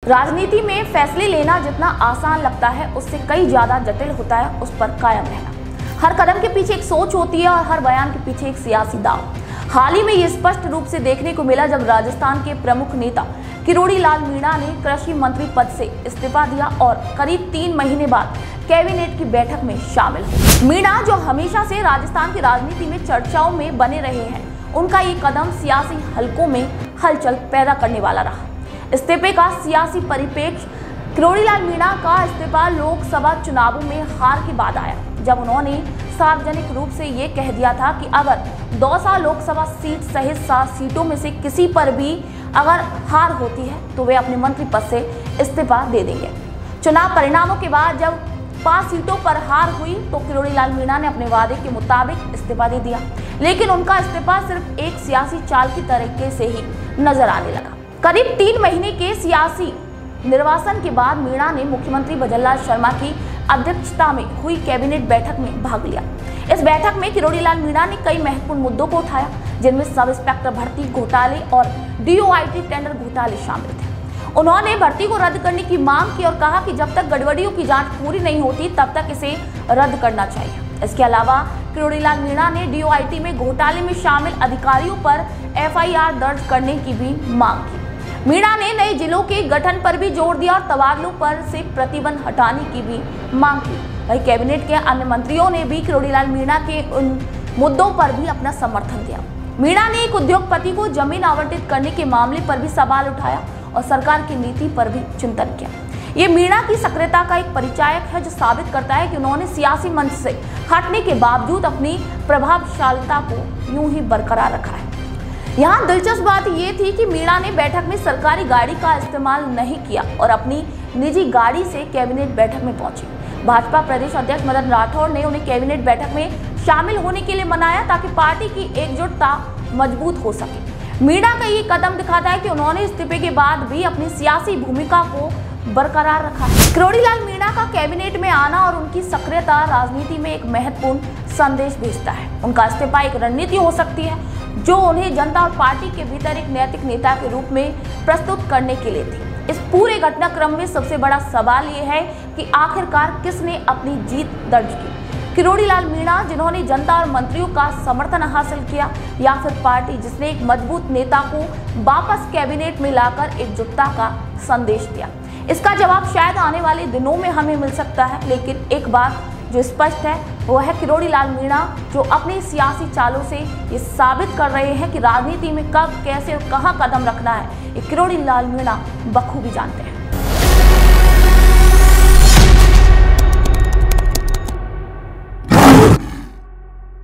राजनीति में फैसले लेना जितना आसान लगता है उससे कई ज्यादा जटिल होता है उस पर कायम रहना। हर कदम के पीछे एक सोच होती है और हर बयान के पीछे एक सियासी दांव। हाल ही में ये स्पष्ट रूप से देखने को मिला जब राजस्थान के प्रमुख नेता किरोड़ी लाल मीणा ने कृषि मंत्री पद से इस्तीफा दिया और करीब 3 महीने बाद कैबिनेट की बैठक में शामिल हुए। मीणा जो हमेशा से राजस्थान की राजनीति में चर्चाओं में बने रहे हैं, उनका ये कदम सियासी हलकों में हलचल पैदा करने वाला रहा। इस्तीफे का सियासी परिप्रेक्ष्य किरोड़ी लाल मीणा का इस्तीफा लोकसभा चुनावों में हार के बाद आया, जब उन्होंने सार्वजनिक रूप से ये कह दिया था कि अगर दौसा लोकसभा सीट सहित 7 सीटों में से किसी पर भी अगर हार होती है तो वे अपने मंत्री पद से इस्तीफा दे देंगे। चुनाव परिणामों के बाद जब 5 सीटों पर हार हुई तो किरोड़ी लाल मीणा ने अपने वादे के मुताबिक इस्तीफा दे दिया, लेकिन उनका इस्तीफा सिर्फ एक सियासी चाल की तरीके से ही नजर आने लगा। करीब 3 महीने के सियासी निर्वासन के बाद मीणा ने मुख्यमंत्री भजनलाल शर्मा की अध्यक्षता में हुई कैबिनेट बैठक में भाग लिया। इस बैठक में किरोड़ी लाल मीणा ने कई महत्वपूर्ण मुद्दों को उठाया, जिनमें सब इंस्पेक्टर भर्ती घोटाले और डीओआईटी टेंडर घोटाले शामिल थे। उन्होंने भर्ती को रद्द करने की मांग की और कहा कि जब तक गड़बड़ियों की जांच पूरी नहीं होती तब तक इसे रद्द करना चाहिए। इसके अलावा किरोड़ी लाल मीणा ने डीओआईटी में घोटाले में शामिल अधिकारियों पर एफआईआर दर्ज करने की भी मांग की। मीणा ने नए जिलों के गठन पर भी जोर दिया और तबादलों पर से प्रतिबंध हटाने की भी मांग की। वहीं कैबिनेट के अन्य मंत्रियों ने भी किरोड़ी लाल मीणा के उन मुद्दों पर भी अपना समर्थन दिया। मीणा ने एक उद्योगपति को जमीन आवंटित करने के मामले पर भी सवाल उठाया और सरकार की नीति पर भी चिंतन किया। ये मीणा की सक्रियता का एक परिचायक है जो साबित करता है कि उन्होंने सियासी मंच से हटने के बावजूद अपनी प्रभावशीलता को यूं ही बरकरार रखा है। यहाँ दिलचस्प बात ये थी कि मीणा ने बैठक में सरकारी गाड़ी का इस्तेमाल नहीं किया और अपनी निजी गाड़ी से कैबिनेट बैठक में पहुंचे। भाजपा प्रदेश अध्यक्ष मदन राठौड़ ने उन्हें कैबिनेट बैठक में शामिल होने के लिए मनाया ताकि पार्टी की एकजुटता मजबूत हो सके। मीणा का ये कदम दिखाता है कि उन्होंने इस्तीफे के बाद भी अपनी सियासी भूमिका को बरकरार रखा है। किरोड़ी लाल मीणा का कैबिनेट में आना और उनकी सक्रियता राजनीति में एक महत्वपूर्ण संदेश भेजता है। उनका इस्तीफा एक रणनीति हो सकती है जो उन्हें जनता और पार्टी के भीतर एक नैतिक नेता के रूप में प्रस्तुत करने के लिए थी। इस पूरे घटनाक्रम में सबसे बड़ा सवाल ये है कि आखिरकार किसने अपनी जीत दर्ज की, किरोड़ी लाल मीणा जिन्होंने जनता और मंत्रियों का समर्थन हासिल किया, या फिर पार्टी जिसने एक मजबूत नेता को वापस कैबिनेट में लाकर एकजुटता का संदेश दिया। इसका जवाब शायद आने वाले दिनों में हमें मिल सकता है, लेकिन एक बात जो स्पष्ट है वो है किरोड़ी लाल मीणा जो अपनी सियासी चालों से ये साबित कर रहे हैं कि राजनीति में कब, कैसे और कहां कदम रखना है, ये किरोड़ी लाल मीणा बखूबी जानते हैं।